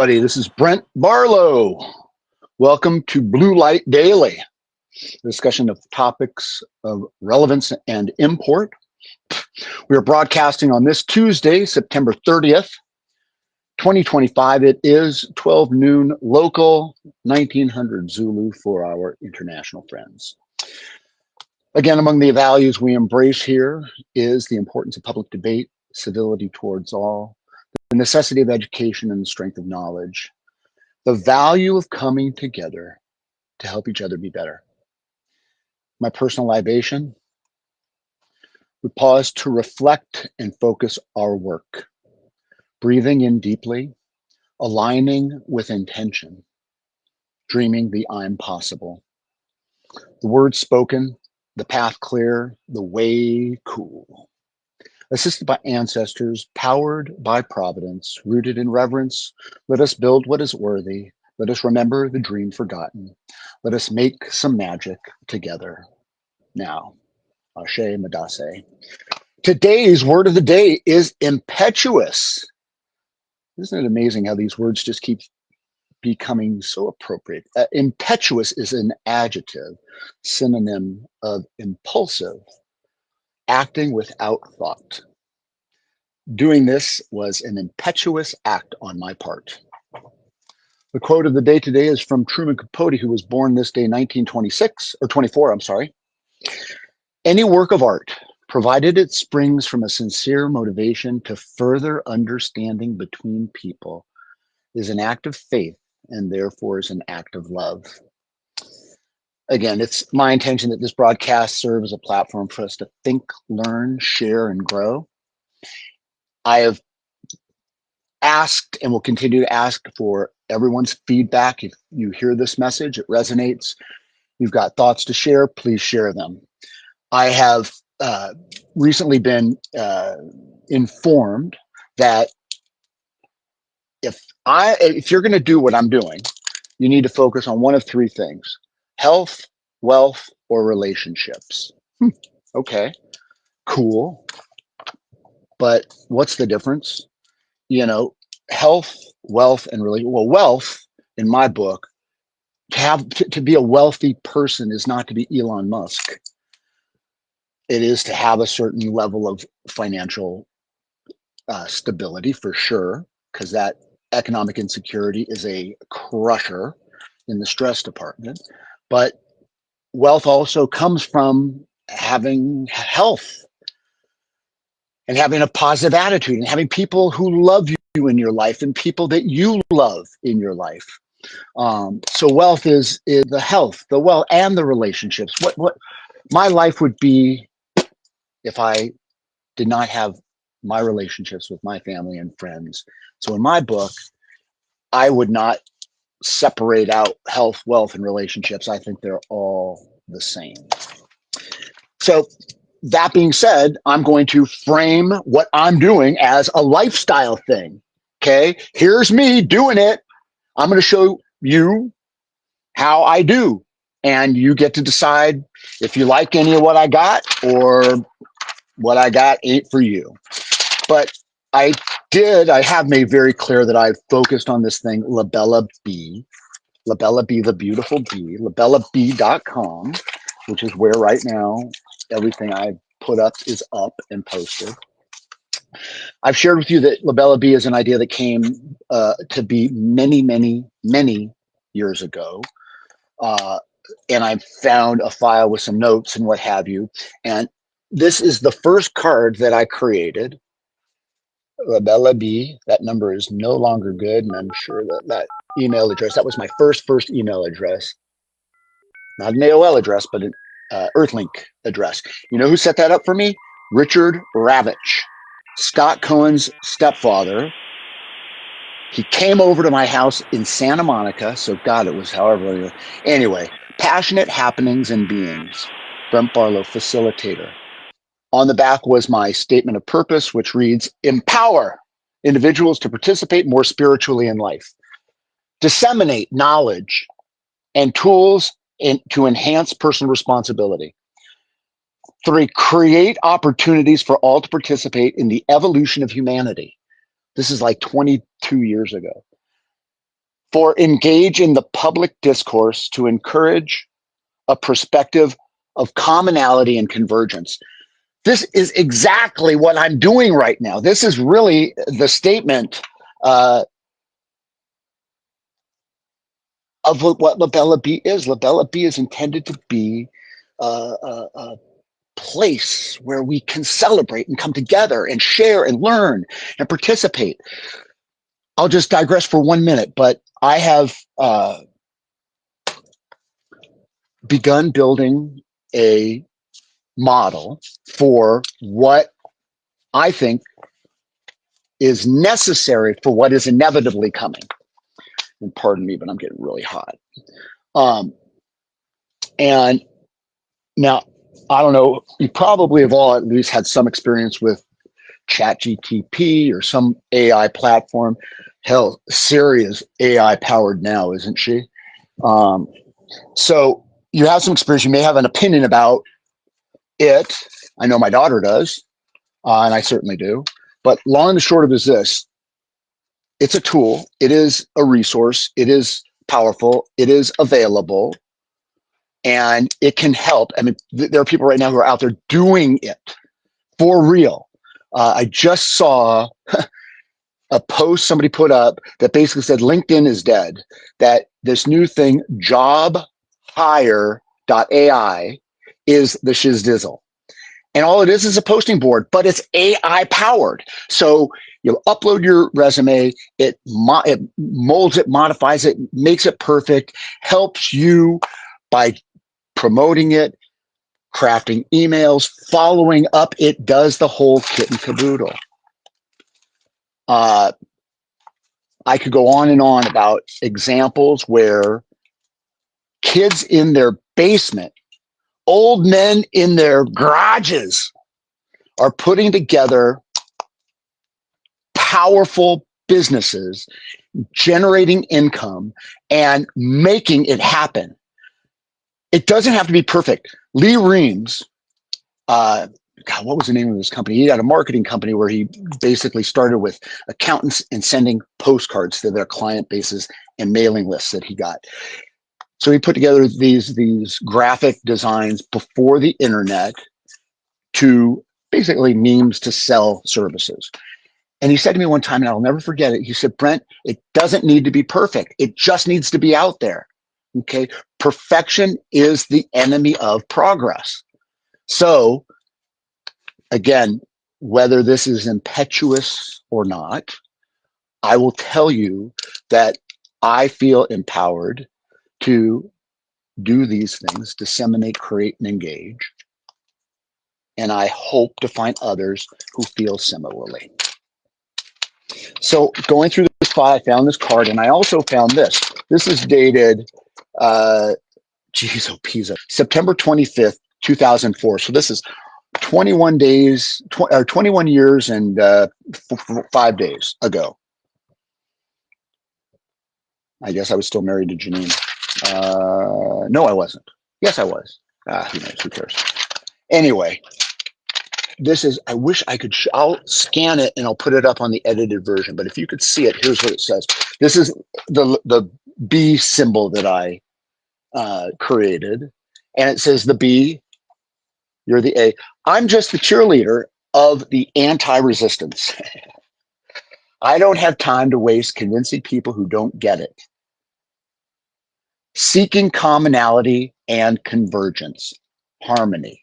everybody. This is Brent Barlow. Welcome to Blue Light Daily, a discussion of topics of relevance and import. We are broadcasting on this Tuesday, September 30th, 2025. It is 12 noon local, 1900 Zulu for our international friends. Again, among the values we embrace here is the importance of public debate, civility towards all, the necessity of education and the strength of knowledge, the value of coming together to help each other be better. My personal libation, we pause to reflect and focus our work, breathing in deeply, aligning with intention, dreaming the I'm possible. The words spoken, the path clear, the way cool. Assisted by ancestors, powered by providence, rooted in reverence, let us build what is worthy. Let us remember the dream forgotten. Let us make some magic together. Now, Ashe Madase. Today's word of the day is impetuous. Isn't it amazing how these words just keep becoming so appropriate? Impetuous is an adjective, synonym of impulsive, acting without thought. Doing this was an impetuous act on my part. The quote of the day today is from Truman Capote, who was born this day, 1926, or 24, I'm sorry. Any work of art, provided it springs from a sincere motivation to further understanding between people, is an act of faith and therefore is an act of love. Again, it's my intention that this broadcast serve as a platform for us to think, learn, share, and grow. I have asked and will continue to ask for everyone's feedback. If you hear this message, it resonates, you've got thoughts to share, please share them. I have recently been informed that if you're going to do what I'm doing, you need to focus on one of three things: health, wealth, or relationships. Okay, cool. But what's the difference? You know, health, wealth, and well, wealth in my book, to be a wealthy person is not to be Elon Musk. It is to have a certain level of financial stability for sure, because that economic insecurity is a crusher in the stress department. But wealth also comes from having health and having a positive attitude and having people who love you in your life and people that you love in your life. So wealth is the health, the wealth, and the relationships. What my life would be if I did not have my relationships with my family and friends. So in my book, I would not separate out health, wealth, and relationships. I think they're all the same. So that being said, I'm going to frame what I'm doing as a lifestyle thing. Okay, here's me doing it. I'm going to show you how I do. And you get to decide if you like any of what I got or what I got ain't for you. But I have made very clear that I've focused on this thing, Labella Bee, the beautiful bee, labellabee.com, which is where right now everything I've put up is up and posted. I've shared with you that Labella Bee is an idea that came to be many, many, many years ago. And I found a file with some notes and what have you. And this is the first card that I created. Labella Bee, that number is no longer good. And I'm sure that email address, that was my first email address. Not an AOL address, but an Earthlink address. You know who set that up for me? Richard Ravitch, Scott Cohen's stepfather. He came over to my house in Santa Monica. So God, it was however. Anyway, passionate happenings and beings. Brent Barlow, facilitator. On the back was my statement of purpose, which reads, empower individuals to participate more spiritually in life. Disseminate knowledge and tools to enhance personal responsibility. 3, create opportunities for all to participate in the evolution of humanity. This is like 22 years ago. For engage in the public discourse to encourage a perspective of commonality and convergence. This is exactly what I'm doing right now. This is really the statement of what Labella Bee is. Labella Bee is intended to be a place where we can celebrate and come together and share and learn and participate. I'll just digress for 1 minute, but I have begun building a model for what I think is necessary for what is inevitably coming. And pardon me, but I'm getting really hot. And now, I don't know, you probably have all at least had some experience with ChatGTP or some AI platform. Hell, Siri is AI powered now, isn't she? So you have some experience. You may have an opinion about it. I know my daughter does, and I certainly do. But long and the short of it is this. It's a tool. It is a resource. It is powerful. It is available. And it can help. I mean, there are people right now who are out there doing it for real. I just saw a post somebody put up that basically said LinkedIn is dead, that this new thing, jobhire.ai, is the shizdizzle. And all it is a posting board, but it's AI powered. So you upload your resume, it molds it, modifies it, makes it perfect, helps you by promoting it, crafting emails, following up. It does the whole kit and caboodle. I could go on and on about examples where kids in their basement, old men in their garages are putting together powerful businesses, generating income and making it happen. It doesn't have to be perfect. Lee Reams, God, what was the name of his company? He had a marketing company where he basically started with accountants and sending postcards to their client bases and mailing lists that he got. So he put together these graphic designs before the internet to basically memes to sell services. And he said to me one time, and I'll never forget it, he said, Brent, it doesn't need to be perfect. It just needs to be out there. Okay. Perfection is the enemy of progress. So again, whether this is impetuous or not, I will tell you that I feel empowered to do these things, disseminate, create, and engage. And I hope to find others who feel similarly. So going through this file, I found this card, and I also found this. This is dated, September 25th, 2004. So this is 21 days, 21 years and 5 days ago. I guess I was still married to Janine. No, I wasn't. Yes, I was. Who knows? Who cares? Anyway, this is, I wish I could, I'll scan it and I'll put it up on the edited version. But if you could see it, here's what it says. This is the B symbol that I created. And it says the B, you're the A. I'm just the cheerleader of the anti-resistance. I don't have time to waste convincing people who don't get it. Seeking commonality and convergence, harmony.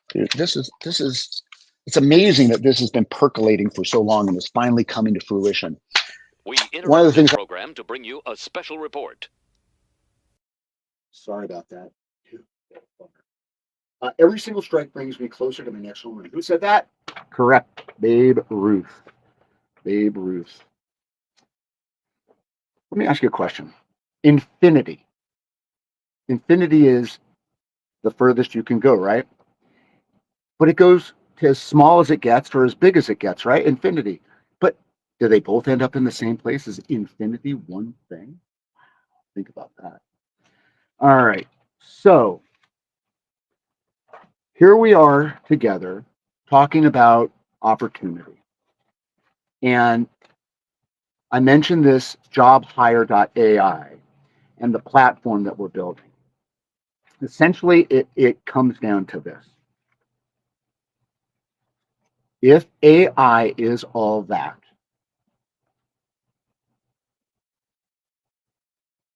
Dude, this is, it's amazing that this has been percolating for so long and is finally coming to fruition. We interrupt this program to bring you a special report. Sorry about that. Every single strike brings me closer to my next home run. Who said that? Correct. Babe Ruth. Babe Ruth. Let me ask you a question. Infinity. Infinity is the furthest you can go, right? But it goes to as small as it gets or as big as it gets, right? Infinity. But do they both end up in the same place? Is infinity one thing? Think about that. All right. So here we are together talking about opportunity. And I mentioned this jobhire.ai and the platform that we're building. Essentially, it comes down to this. If AI is all that,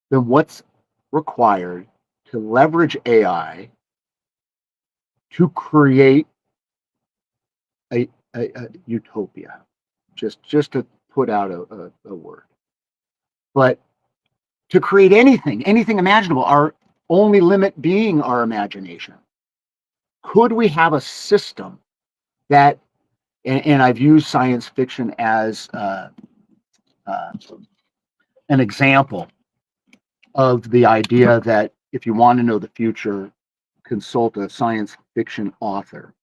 then what's required to leverage AI to create a utopia? Just to put out a word. But to create anything imaginable, our only limit being our imagination. Could we have a system that, and I've used science fiction as an example of the idea that if you want to know the future, consult a science fiction author.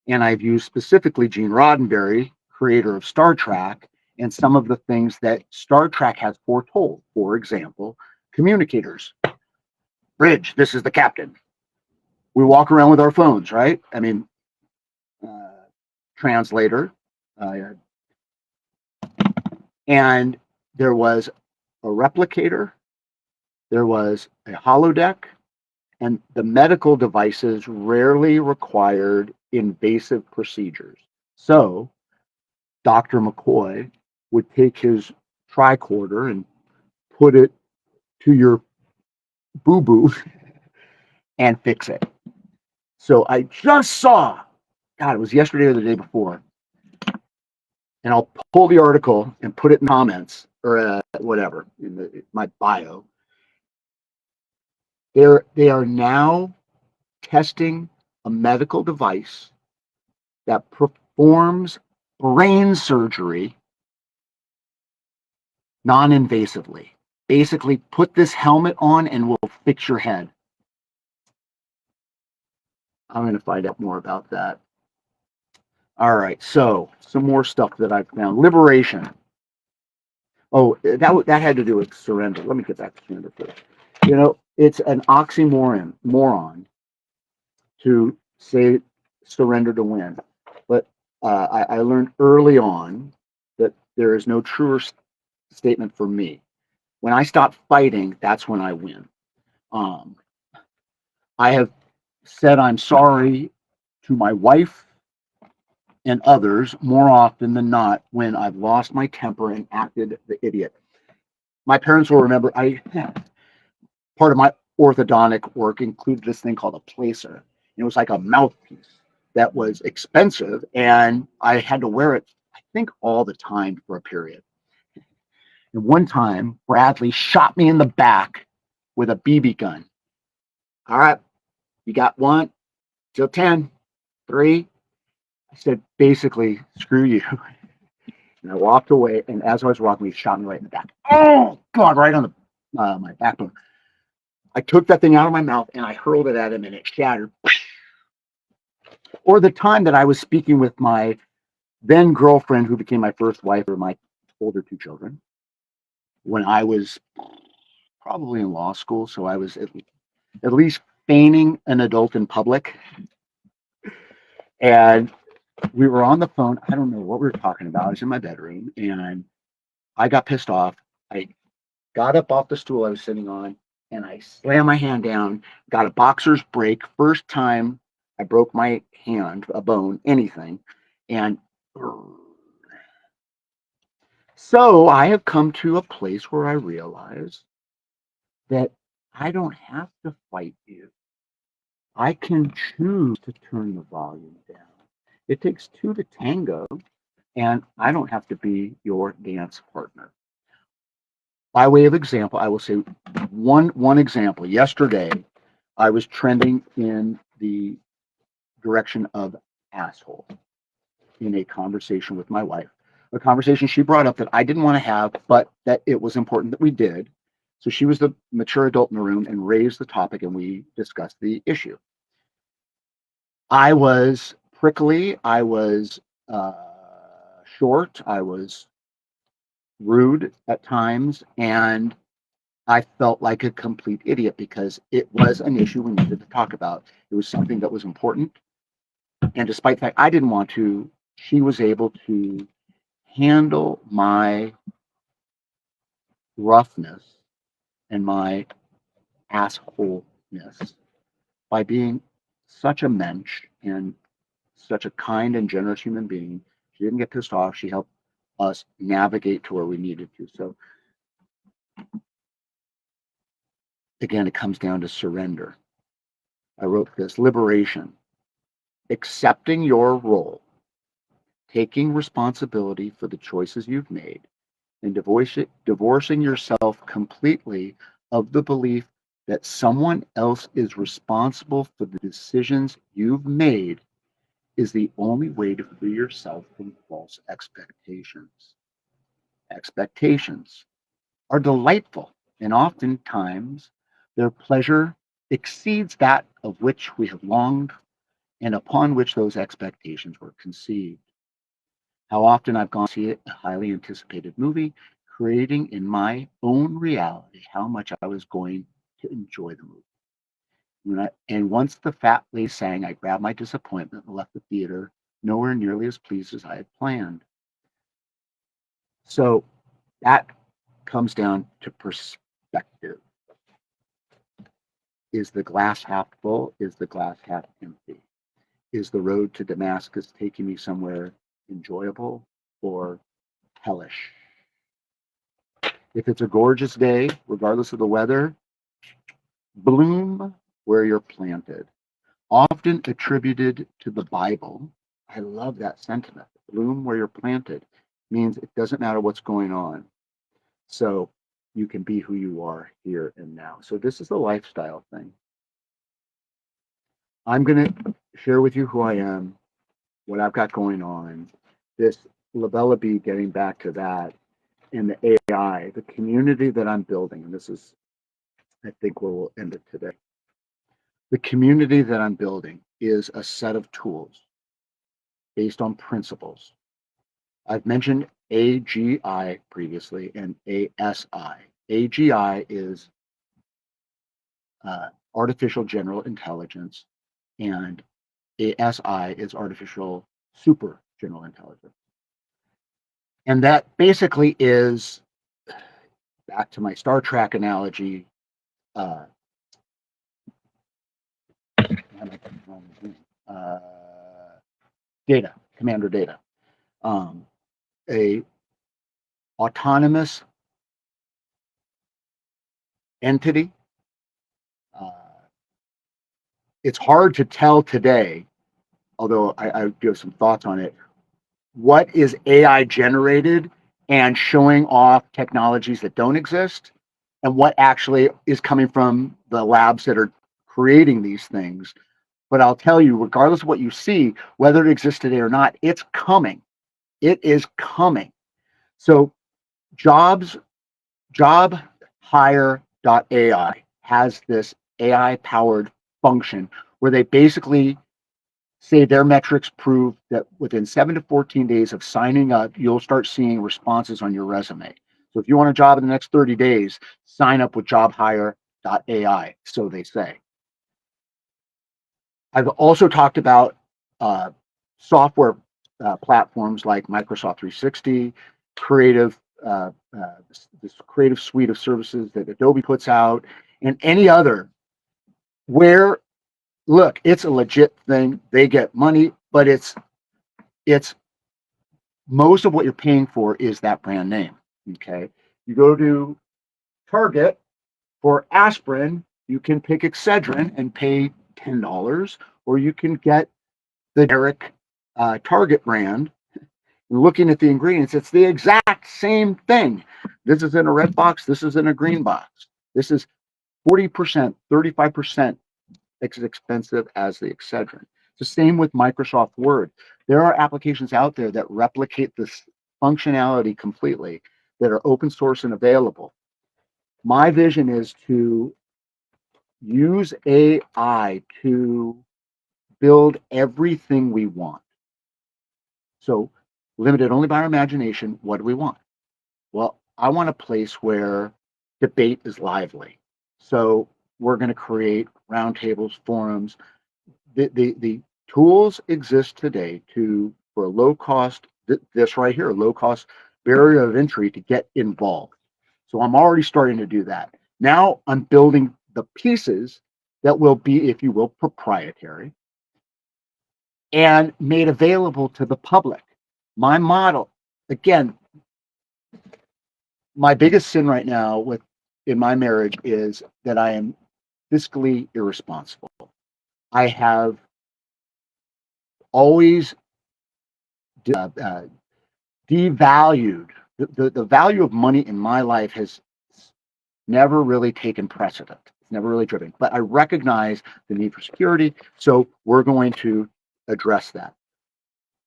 And I've used specifically Gene Roddenberry, creator of Star Trek, and some of the things that Star Trek has foretold. For example, communicators. Bridge, this is the captain. We walk around with our phones, right? I mean, translator. And there was a replicator, there was a holodeck, and the medical devices rarely required invasive procedures. So Dr. McCoy would take his tricorder and put it to your boo-boo and fix it. So I just saw, God, it was yesterday or the day before, and I'll pull the article and put it in comments or whatever in my bio. They are now testing a medical device that performs brain surgery non-invasively. Basically, put this helmet on and we'll fix your head. I'm going to find out more about that. All right, so some more stuff that I've found. Liberation. Oh, that had to do with surrender. Let me get back to surrender first. You know, it's an oxymoron to say surrender to win. But I learned early on that there is no truer statement for me. When I stop fighting, that's when I win. I have said I'm sorry to my wife and others more often than not when I've lost my temper and acted the idiot. My parents will remember part of my orthodontic work included this thing called a placer. It was like a mouthpiece that was expensive, and I had to wear it, I think, all the time for a period. And one time, Bradley shot me in the back with a BB gun. All right, you got 1 till 10, 3. I said, basically, screw you. And I walked away, and as I was walking, he shot me right in the back. Oh, God, right on the my backbone. I took that thing out of my mouth, and I hurled it at him, and it shattered. Or the time that I was speaking with my then girlfriend, who became my first wife, or my older 2 children, when I was probably in law school, so I was at least feigning an adult in public. And we were on the phone. I don't know what we were talking about. I was in my bedroom, and I got pissed off. I got up off the stool I was sitting on, and I slammed my hand down, got a boxer's break. First time I broke my hand, a bone, anything. And so I have come to a place where I realize that I don't have to fight you. I can choose to turn the volume down. It takes 2 to tango, and I don't have to be your dance partner. By way of example, I will say one example. Yesterday, I was trending in the direction of asshole in a conversation with my wife, a conversation she brought up that I didn't want to have, but that it was important that we did. So she was the mature adult in the room and raised the topic, and we discussed the issue. I was prickly. I was short. I was rude at times, and I felt like a complete idiot because it was an issue we needed to talk about. It was something that was important. And despite the fact I didn't want to, she was able to handle my roughness and my assholeness by being such a mensch and such a kind and generous human being. She didn't get pissed off. She helped us navigate to where we needed to. So again, it comes down to surrender. I wrote this: liberation, accepting your role, taking responsibility for the choices you've made, and divorcing yourself completely of the belief that someone else is responsible for the decisions you've made is the only way to free yourself from false expectations. Expectations are delightful, and oftentimes their pleasure exceeds that of which we have longed and upon which those expectations were conceived. How often I've gone to see a highly anticipated movie, creating in my own reality how much I was going to enjoy the movie. And once the fat lady sang, I grabbed my disappointment and left the theater nowhere nearly as pleased as I had planned. So that comes down to perspective. Is the glass half full? Is the glass half empty? Is the road to Damascus taking me somewhere enjoyable or hellish? If it's a gorgeous day, regardless of the weather, bloom where you're planted. Often attributed to the Bible, I love that sentiment. Bloom where you're planted means it doesn't matter what's going on. So you can be who you are here and now. So this is the lifestyle thing. I'm going to share with you who I am, what I've got going on. This Labella Bee, getting back to that, and the AI, the community that I'm building, and this is, I think, where we'll end it today. The community that I'm building is a set of tools based on principles. I've mentioned AGI previously and ASI. AGI is artificial general intelligence, and ASI is artificial super general intelligence. And that basically is, back to my Star Trek analogy, data, commander data, a autonomous entity. It's hard to tell today, although I do have some thoughts on it, what is AI generated and showing off technologies that don't exist, and what actually is coming from the labs that are creating these things. But I'll tell you, regardless of what you see, whether it exists today or not, it's coming. It is coming. So jobhire.ai has this AI powered function where they basically say their metrics prove that within 7 to 14 days of signing up, you'll start seeing responses on your resume. So if you want a job in the next 30 days, sign up with jobhire.ai, so they say. I've also talked about software platforms like Microsoft 360, this creative suite of services that Adobe puts out, and any other where, look, it's a legit thing. They get money, but it's most of what you're paying for is that brand name. Okay, you go to Target for aspirin, you can pick Excedrin and pay $10, or you can get the generic Target brand. Looking at the ingredients, it's the exact same thing. This is in a red box. This is in a green box. This is 40%, 35% as expensive as the Excedrin. It's the same with Microsoft Word. There are applications out there that replicate this functionality completely that are open source and available. My vision is to use AI to build everything we want. So, limited only by our imagination, what do we want? Well, I want a place where debate is lively. So, we're going to create roundtables, forums. The tools exist today for a low cost, this right here, a low cost barrier of entry to get involved. So I'm already starting to do that. Now I'm building the pieces that will be, if you will, proprietary and made available to the public. My model, again, my biggest sin right now in my marriage is that I am fiscally irresponsible. I have always devalued the value of money in my life has never really taken precedent. It's never really driven. But I recognize the need for security, so we're going to address that.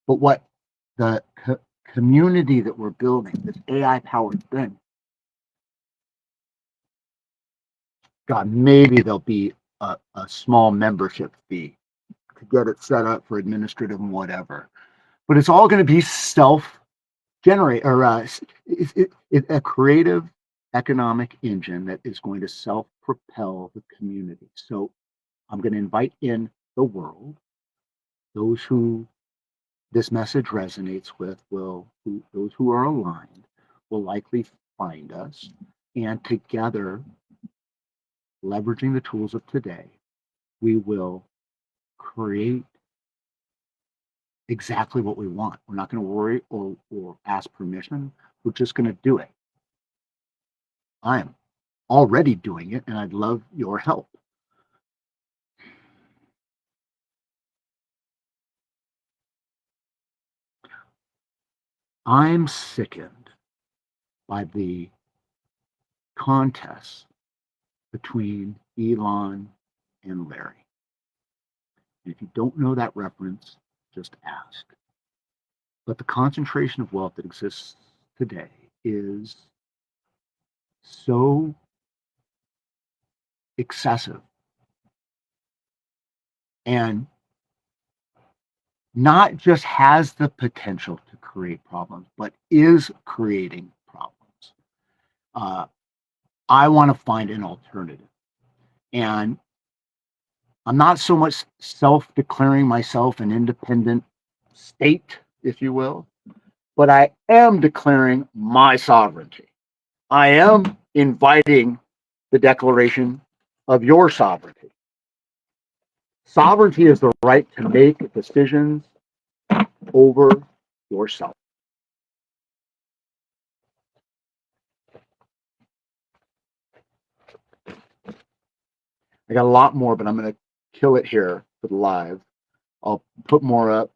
But what the community that we're building, this AI powered thing, God, maybe there'll be a small membership fee to get it set up for administrative and whatever. But it's all going to be self-generate or a creative economic engine that is going to self-propel the community. So I'm going to invite in the world, those who this message resonates with those who are aligned will likely find us, and together, leveraging the tools of today, we will create exactly what we want. We're not going to worry or ask permission. We're just going to do it. I'm already doing it, and I'd love your help. I'm sickened by the contests between Elon and Larry. And if you don't know that reference, just ask. But the concentration of wealth that exists today is so excessive and not just has the potential to create problems, but is creating problems. I want to find an alternative. And I'm not so much self-declaring myself an independent state, if you will, but I am declaring my sovereignty. I am inviting the declaration of your sovereignty. Sovereignty is the right to make decisions over yourself. I got a lot more, but I'm going to kill it here for the live. I'll put more up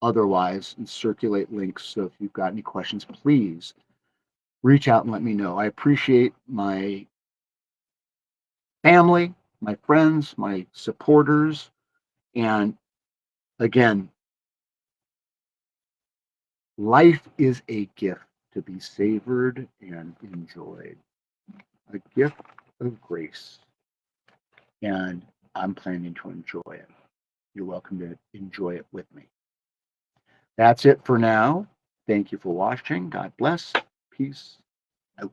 otherwise and circulate links. So if you've got any questions, please reach out and let me know. I appreciate my family, my friends, my supporters. And again, life is a gift to be savored and enjoyed, a gift of grace. And I'm planning to enjoy it. You're welcome to enjoy it with me. That's it for now. Thank you for watching. God bless. Peace out.